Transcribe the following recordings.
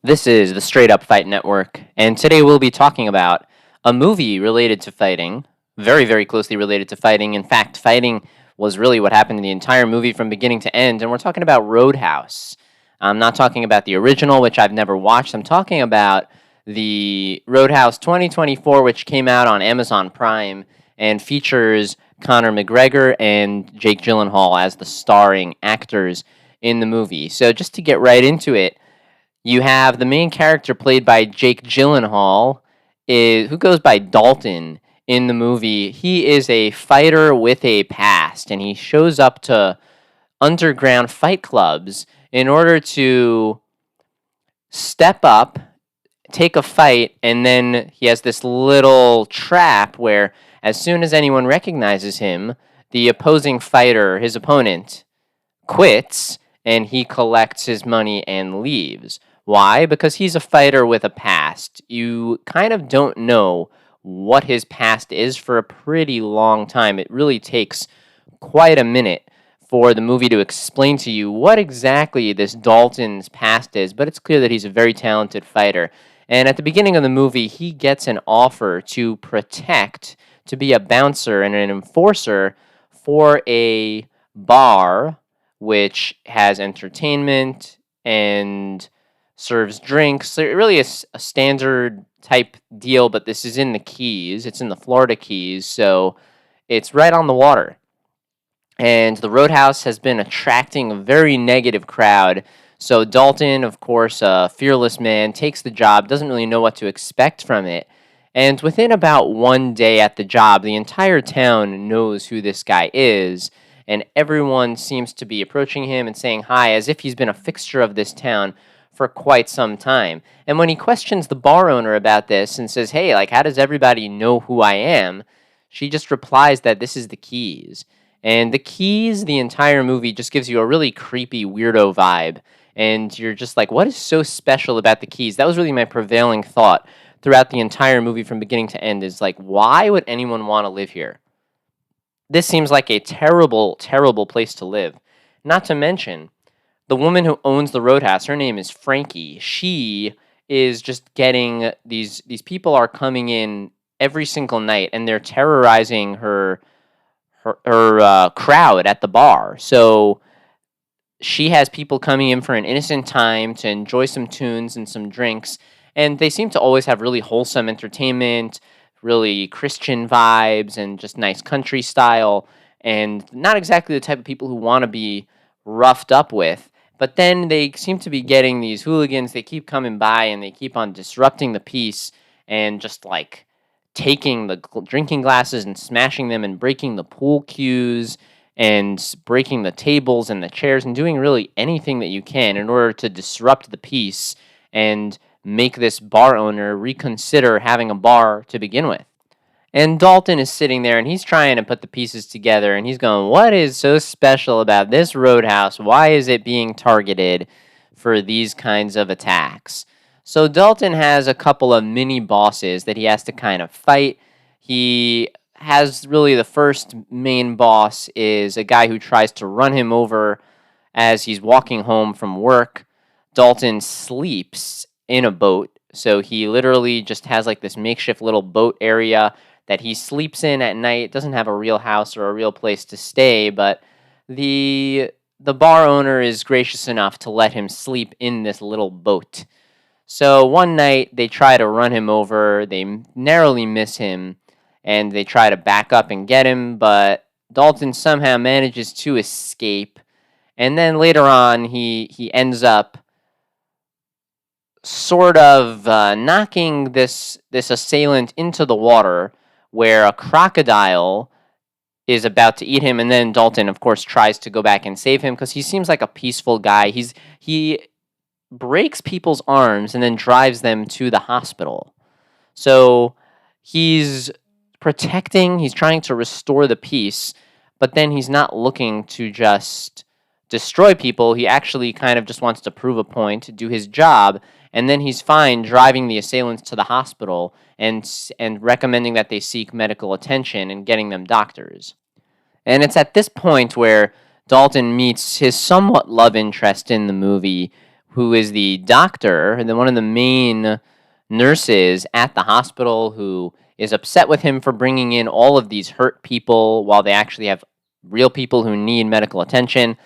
This is the Straight Up Fight Network, and today we'll be talking about a movie related to fighting, very, very closely related to fighting. In fact, fighting was really what happened in the entire movie from beginning to end, and we're talking about Roadhouse. I'm not talking about the original, which I've never watched. I'm talking about the Roadhouse 2024, which came out on Amazon Prime and features Connor McGregor and Jake Gyllenhaal as the starring actors in the movie. So just to get right into it, you have the main character played by Jake Gyllenhaal, who goes by Dalton in the movie. He is a fighter with a past, and he shows up to underground fight clubs in order to step up, take a fight, and then he has this little trap where as soon as anyone recognizes him, the opposing fighter, his opponent, quits, and he collects his money and leaves. Why? Because he's a fighter with a past. You kind of don't know what his past is for a pretty long time. It really takes quite a minute for the movie to explain to you what exactly this Dalton's past is, but it's clear that he's a very talented fighter. And at the beginning of the movie, he gets an offer to to be a bouncer and an enforcer for a bar which has entertainment and serves drinks. So it really is a standard type deal, but this is in the Keys. It's in the Florida Keys, so it's right on the water. And the Roadhouse has been attracting a very negative crowd. So Dalton, of course, a fearless man, takes the job, doesn't really know what to expect from it. And within about one day at the job, the entire town knows who this guy is, and everyone seems to be approaching him and saying hi as if he's been a fixture of this town for quite some time. And when he questions the bar owner about this and says, hey, like, how does everybody know who I am? She just replies that this is the Keys. And the Keys, the entire movie, just gives you a really creepy, weirdo vibe. And you're just like, what is so special about the Keys? That was really my prevailing thought throughout the entire movie from beginning to end, is like, why would anyone want to live here? This seems like a terrible, terrible place to live. Not to mention, the woman who owns the Roadhouse, her name is Frankie. She is just getting these people are coming in every single night, and they're terrorizing her crowd at the bar. So she has people coming in for an innocent time to enjoy some tunes and some drinks, and they seem to always have really wholesome entertainment, really Christian vibes, and just nice country style, and not exactly the type of people who want to be roughed up with. But then they seem to be getting these hooligans. They keep coming by and they keep on disrupting the peace and just like taking the drinking glasses and smashing them and breaking the pool cues and breaking the tables and the chairs and doing really anything that you can in order to disrupt the peace and make this bar owner reconsider having a bar to begin with. And Dalton is sitting there and he's trying to put the pieces together and he's going, what is so special about this Roadhouse? Why is it being targeted for these kinds of attacks? So Dalton has a couple of mini bosses that he has to kind of fight. He has really the first main boss is a guy who tries to run him over as he's walking home from work. Dalton sleeps in a boat. So he literally just has like this makeshift little boat area that he sleeps in at night. Doesn't have a real house or a real place to stay, but the bar owner is gracious enough to let him sleep in this little boat. So one night they try to run him over, they narrowly miss him, and they try to back up and get him, but Dalton somehow manages to escape. And then later on he ends up sort of knocking this assailant into the water, where a crocodile is about to eat him, and then Dalton, of course, tries to go back and save him because he seems like a peaceful guy. He breaks people's arms and then drives them to the hospital. So he's he's trying to restore the peace, but then he's not looking to just destroy people. He actually kind of just wants to prove a point, do his job, and then he's fine driving the assailants to the hospital and recommending that they seek medical attention and getting them doctors. And it's at this point where Dalton meets his somewhat love interest in the movie, who is the doctor, and then one of the main nurses at the hospital, who is upset with him for bringing in all of these hurt people while they actually have real people who need medical attention.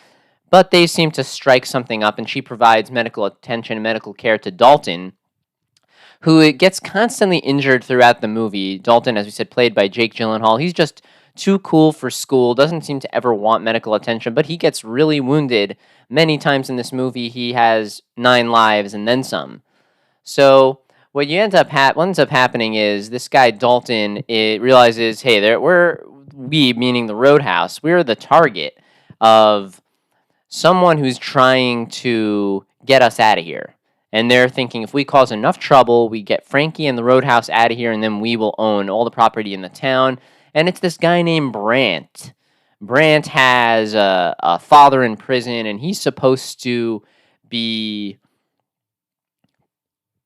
But they seem to strike something up, and she provides medical attention and medical care to Dalton, who gets constantly injured throughout the movie. Dalton, as we said, played by Jake Gyllenhaal. He's just too cool for school, doesn't seem to ever want medical attention, but he gets really wounded many times in this movie. He has 9 lives and then some. So what ends up happening is this guy Dalton, it realizes, hey, we, meaning the Roadhouse, we're the target of someone who's trying to get us out of here. And they're thinking, if we cause enough trouble, we get Frankie and the Roadhouse out of here, and then we will own all the property in the town. And it's this guy named Brandt. Brandt has a father in prison, and he's supposed to be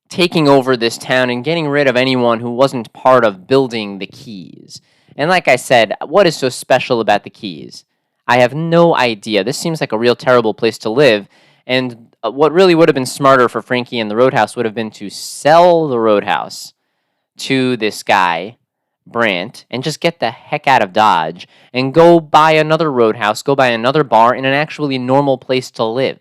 taking over this town and getting rid of anyone who wasn't part of building the keys. And like I said, what is so special about the keys? I have no idea. This seems like a real terrible place to live. And what really would have been smarter for Frankie and the Roadhouse would have been to sell the Roadhouse to this guy, Brandt, and just get the heck out of Dodge and go buy another Roadhouse, go buy another bar in an actually normal place to live.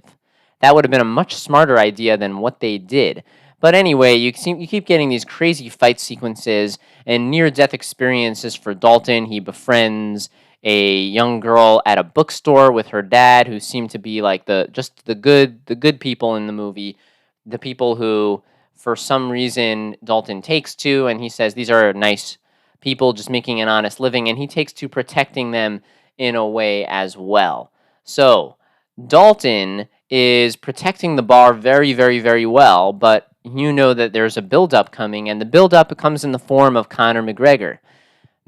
That would have been a much smarter idea than what they did. But anyway, you keep getting these crazy fight sequences and near-death experiences for Dalton. He befriends a young girl at a bookstore with her dad, who seem to be like the good people in the movie, the people who, for some reason, Dalton takes to, and he says these are nice people just making an honest living, and he takes to protecting them in a way as well. So Dalton is protecting the bar very, very, very well, but you know that there's a build-up coming, and the build-up comes in the form of Connor McGregor.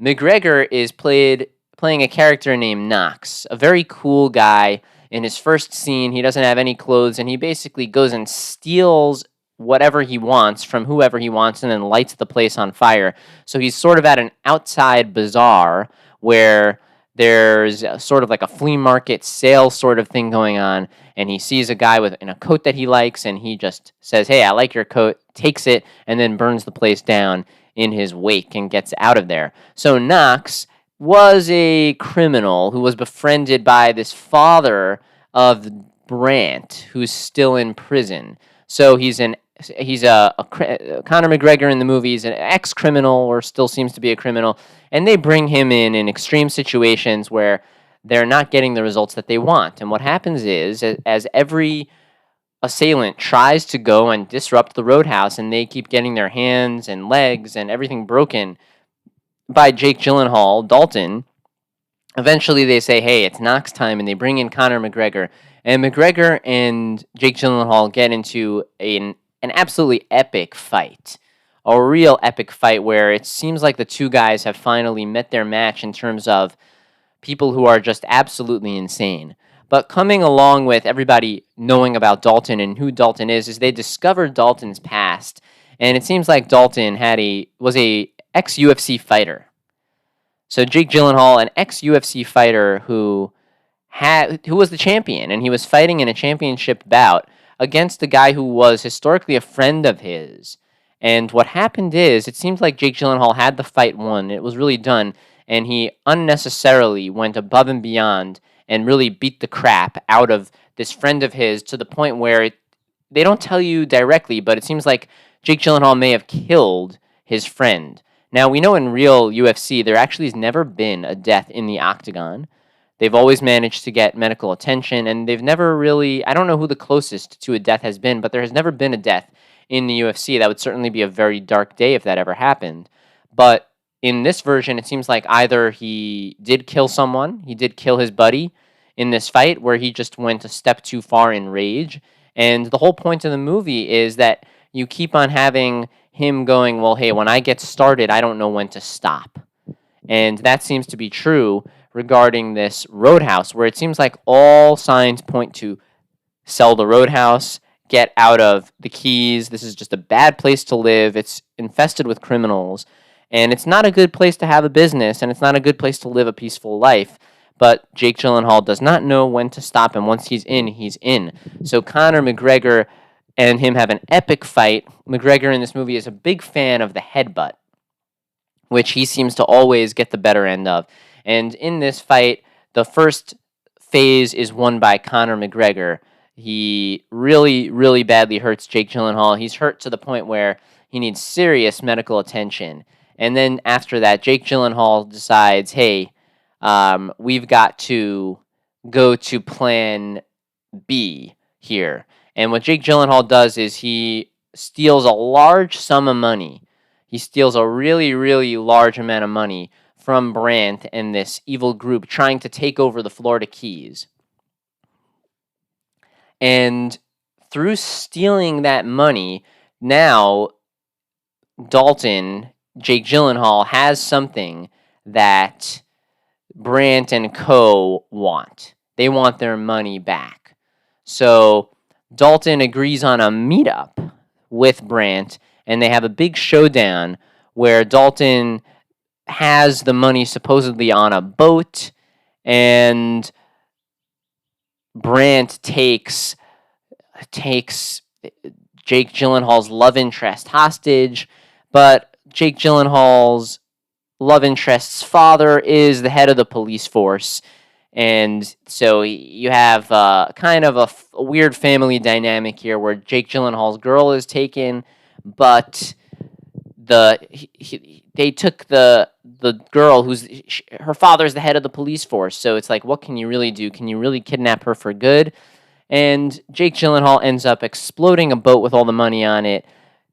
McGregor is playing a character named Knox, a very cool guy. In his first scene, he doesn't have any clothes, and he basically goes and steals whatever he wants from whoever he wants and then lights the place on fire. So he's sort of at an outside bazaar where there's sort of like a flea market sale sort of thing going on, and he sees a guy in a coat that he likes, and he just says, hey, I like your coat, takes it, and then burns the place down in his wake and gets out of there. So Knox was a criminal who was befriended by this father of Brandt, who's still in prison. So he's Conor McGregor in the movie is an ex-criminal, or still seems to be a criminal, and they bring him in extreme situations where they're not getting the results that they want. And what happens is, as every assailant tries to go and disrupt the Roadhouse, and they keep getting their hands and legs and everything broken by Jake Gyllenhaal, Dalton, eventually they say, hey, it's Knox time, and they bring in Conor McGregor. And McGregor and Jake Gyllenhaal get into an absolutely epic fight. A real epic fight where it seems like the two guys have finally met their match in terms of people who are just absolutely insane. But coming along with everybody knowing about Dalton and who Dalton is they discovered Dalton's past. And it seems like Dalton was a ex-UFC fighter. So Jake Gyllenhaal, an ex-UFC fighter who was the champion, and he was fighting in a championship bout against a guy who was historically a friend of his. And what happened is, it seems like Jake Gyllenhaal had the fight won. It was really done, and he unnecessarily went above and beyond and really beat the crap out of this friend of his, to the point where they don't tell you directly, but it seems like Jake Gyllenhaal may have killed his friend. Now, we know in real UFC, there actually has never been a death in the octagon. They've always managed to get medical attention, and they've never really, I don't know who the closest to a death has been, but there has never been a death in the UFC. That would certainly be a very dark day if that ever happened. But in this version, it seems like either he did kill someone, he did kill his buddy in this fight, where he just went a step too far in rage. And the whole point of the movie is that you keep on having him going, well, hey, when I get started, I don't know when to stop. And that seems to be true regarding this Roadhouse, where it seems like all signs point to sell the Roadhouse, get out of the keys. This is just a bad place to live. It's infested with criminals, and it's not a good place to have a business, and it's not a good place to live a peaceful life. But Jake Gyllenhaal does not know when to stop, and once he's in, he's in. So Conor McGregor and him have an epic fight. McGregor in this movie is a big fan of the headbutt, which he seems to always get the better end of. And in this fight, the first phase is won by Connor McGregor. He really, really badly hurts Jake Gyllenhaal. He's hurt to the point where he needs serious medical attention. And then after that, Jake Gyllenhaal decides, hey, we've got to go to plan B here. And what Jake Gyllenhaal does is he steals a large sum of money. He steals a really, really large amount of money from Brandt and this evil group trying to take over the Florida Keys. And through stealing that money, now Dalton, Jake Gyllenhaal, has something that Brandt and co. want. They want their money back. So Dalton agrees on a meetup with Brandt, and they have a big showdown where Dalton has the money supposedly on a boat, and Brandt takes Jake Gyllenhaal's love interest hostage, but Jake Gyllenhaal's love interest's father is the head of the police force, and so you have kind of a weird family dynamic here where Jake Gyllenhaal's girl is taken, but they took the girl her father's the head of the police force, so it's like, what can you really do? Can you really kidnap her for good? And Jake Gyllenhaal ends up exploding a boat with all the money on it.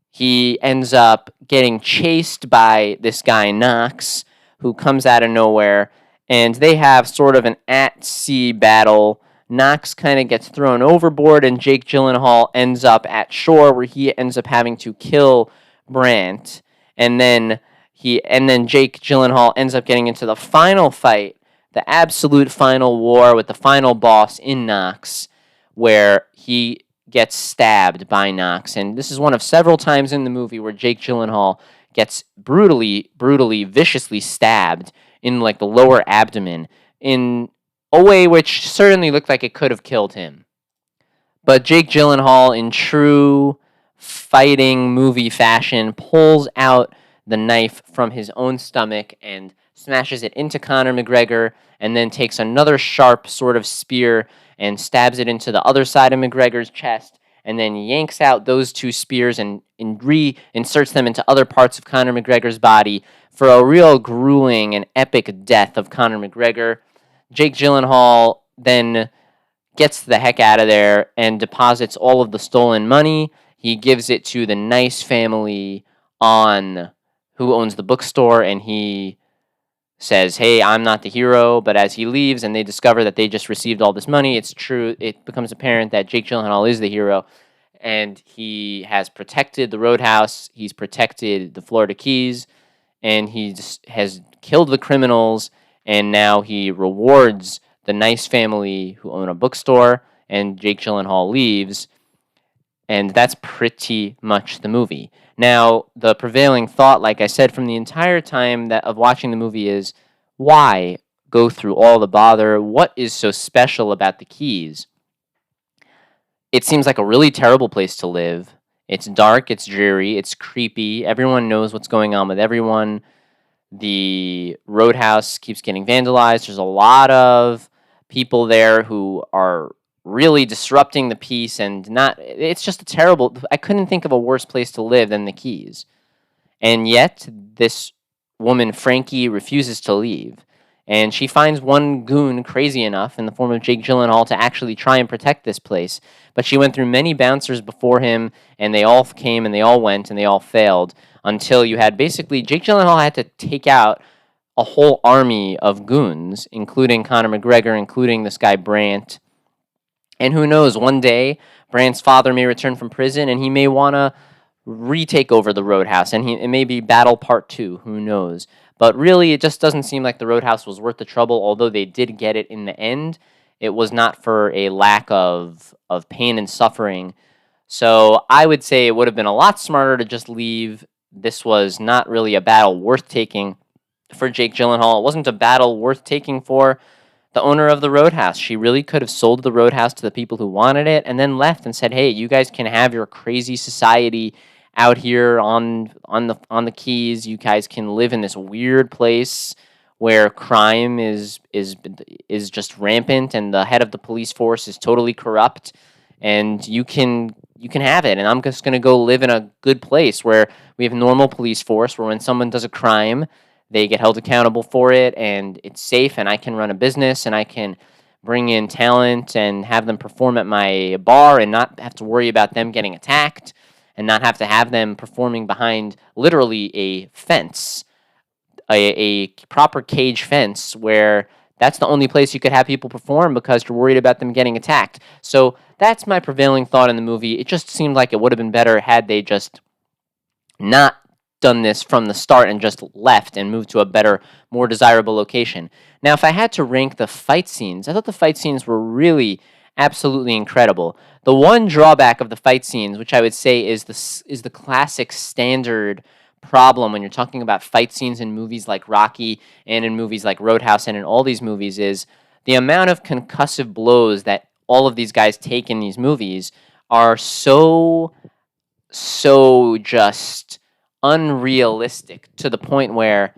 He ends up getting chased by this guy Knox, who comes out of nowhere, and they have sort of an at-sea battle. Knox kind of gets thrown overboard, and Jake Gyllenhaal ends up at shore, where he ends up having to kill Brandt, and then Jake Gyllenhaal ends up getting into the final fight, the absolute final war with the final boss in Knox, where he gets stabbed by Knox. And this is one of several times in the movie where Jake Gyllenhaal gets brutally, viciously stabbed in like the lower abdomen in a way which certainly looked like it could have killed him. But Jake Gyllenhaal, in true fighting movie fashion, pulls out the knife from his own stomach and smashes it into Connor McGregor, and then takes another sharp sort of spear and stabs it into the other side of McGregor's chest, and then yanks out those two spears and reinserts them into other parts of Connor McGregor's body for a real grueling and epic death of Connor McGregor. Jake Gyllenhaal then gets the heck out of there and deposits all of the stolen money. He gives it to the nice family who owns the bookstore, and he says, hey, I'm not the hero. But as he leaves and they discover that they just received all this money, it's true. It becomes apparent that Jake Gyllenhaal is the hero, and he has protected the Roadhouse. He's protected the Florida Keys, and he has killed the criminals, and now he rewards the nice family who own a bookstore, and Jake Gyllenhaal leaves, and that's pretty much the movie. Now, the prevailing thought, like I said, from the entire time of watching the movie is, why go through all the bother? What is so special about the Keys? It seems like a really terrible place to live. It's dark, it's dreary, it's creepy. Everyone knows what's going on with everyone. The Roadhouse keeps getting vandalized. There's a lot of people there who are really disrupting the peace, and it's just I couldn't think of a worse place to live than the Keys. And yet, this woman, Frankie, refuses to leave. And she finds one goon crazy enough in the form of Jake Gyllenhaal to actually try and protect this place. But she went through many bouncers before him, and they all came and they all went and they all failed, until you had basically Jake Gyllenhaal had to take out a whole army of goons, including Connor McGregor, including this guy Brandt. And who knows, one day, Brandt's father may return from prison, and he may want to retake over the Roadhouse, and it may be battle part 2, who knows. But really, it just doesn't seem like the Roadhouse was worth the trouble, although they did get it in the end. It was not for a lack of pain and suffering. So I would say it would have been a lot smarter to just leave. This was not really a battle worth taking for Jake Gyllenhaal. It wasn't a battle worth taking for the owner of the Roadhouse. She really could have sold the Roadhouse to the people who wanted it and then left and said, "Hey, you guys can have your crazy society out here on the Keys. You guys can live in this weird place where crime is just rampant and the head of the police force is totally corrupt, and you can have it, and I'm just going to go live in a good place where we have a normal police force where when someone does a crime, they get held accountable for it, and it's safe, and I can run a business, and I can bring in talent and have them perform at my bar and not have to worry about them getting attacked and not have them performing behind literally a fence, a proper cage fence where that's the only place you could have people perform because you're worried about them getting attacked." So that's my prevailing thought in the movie. It just seemed like it would have been better had they just not done this from the start and just left and moved to a better, more desirable location. Now, if I had to rank the fight scenes, I thought the fight scenes were really absolutely incredible. The one drawback of the fight scenes, which I would say is the classic standard problem when you're talking about fight scenes in movies like Rocky and in movies like Roadhouse and in all these movies, is the amount of concussive blows that all of these guys take in these movies are so just unrealistic to the point where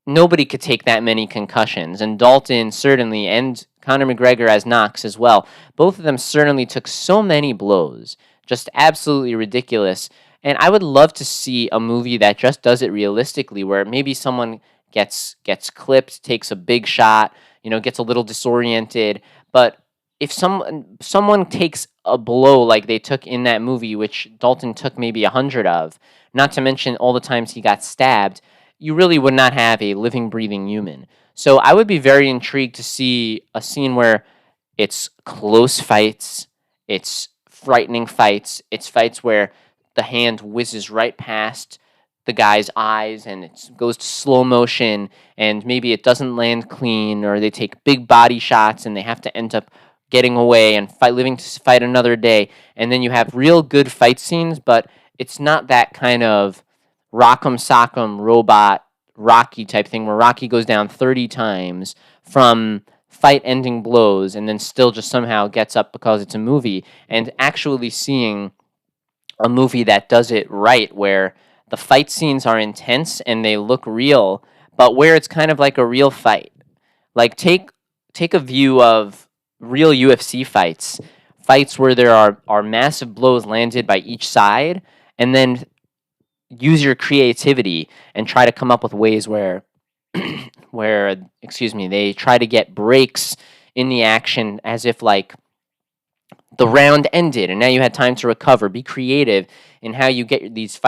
nobody could take that many concussions. And Dalton certainly, and Connor McGregor as Knox as well, both of them certainly took so many blows, just absolutely ridiculous. And I would love to see a movie that just does it realistically, where maybe someone gets clipped, takes a big shot, gets a little disoriented, but if someone takes a blow like they took in that movie, which Dalton took maybe 100 of, not to mention all the times he got stabbed, you really would not have a living, breathing human. So I would be very intrigued to see a scene where it's close fights, it's frightening fights, it's fights where the hand whizzes right past the guy's eyes and it goes to slow motion and maybe it doesn't land clean, or they take big body shots and they have to end up getting away and living to fight another day. And then you have real good fight scenes, but it's not that kind of rock'em sock'em robot Rocky type thing where Rocky goes down 30 times from fight ending blows and then still just somehow gets up because it's a movie. And actually seeing a movie that does it right, where the fight scenes are intense and they look real, but where it's kind of like a real fight. Like take a view of real UFC fights where there are massive blows landed by each side, and then use your creativity and try to come up with ways where they try to get breaks in the action as if like the round ended and now you had time to recover. Be creative in how you get these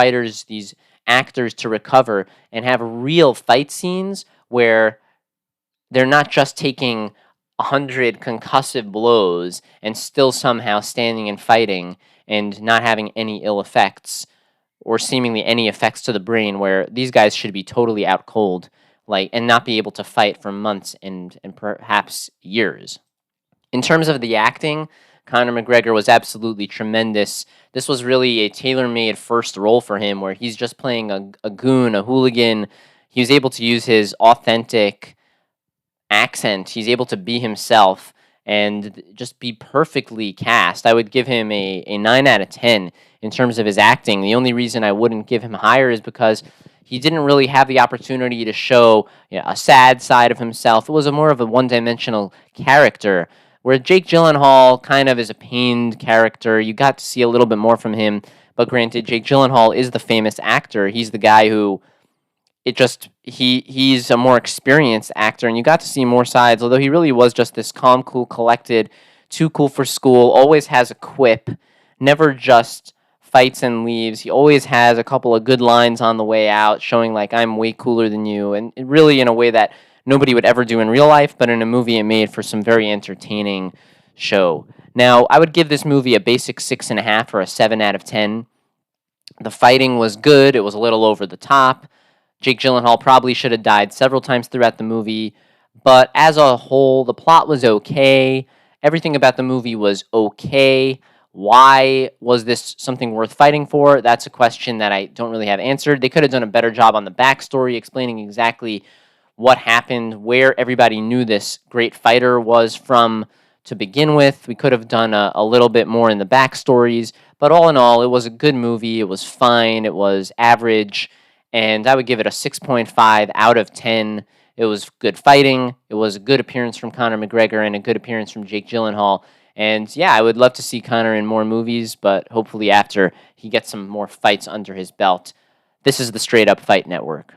actors to recover, and have real fight scenes where they're not just taking 100 concussive blows and still somehow standing and fighting and not having any ill effects or seemingly any effects to the brain, where these guys should be totally out cold, and not be able to fight for months and perhaps years. In terms of the acting, Conor McGregor was absolutely tremendous. This was really a tailor-made first role for him, where he's just playing a goon, a hooligan. He was able to use his authentic accent. He's able to be himself and just be perfectly cast. I would give him a 9 out of 10 in terms of his acting. The only reason I wouldn't give him higher is because he didn't really have the opportunity to show a sad side of himself. It was more of a one-dimensional character, where Jake Gyllenhaal kind of is a pained character. You got to see a little bit more from him, but granted, Jake Gyllenhaal is the famous actor. He's the guy who he's a more experienced actor, and you got to see more sides, although he really was just this calm, cool, collected, too cool for school, always has a quip, never just fights and leaves. He always has a couple of good lines on the way out, showing like, I'm way cooler than you, and really in a way that nobody would ever do in real life, but in a movie it made for some very entertaining show. Now, I would give this movie a basic 6.5 or a 7 out of 10. The fighting was good. It was a little over the top. Jake Gyllenhaal probably should have died several times throughout the movie, but as a whole, the plot was okay. Everything about the movie was okay. Why was this something worth fighting for? That's a question that I don't really have answered. They could have done a better job on the backstory, explaining exactly what happened, where everybody knew this great fighter was from to begin with. We could have done a little bit more in the backstories, but all in all, it was a good movie. It was fine. It was average, and I would give it a 6.5 out of 10. It was good fighting. It was a good appearance from Connor McGregor and a good appearance from Jake Gyllenhaal. And yeah, I would love to see Connor in more movies, but hopefully after he gets some more fights under his belt. This is the Straight Up Fight Network.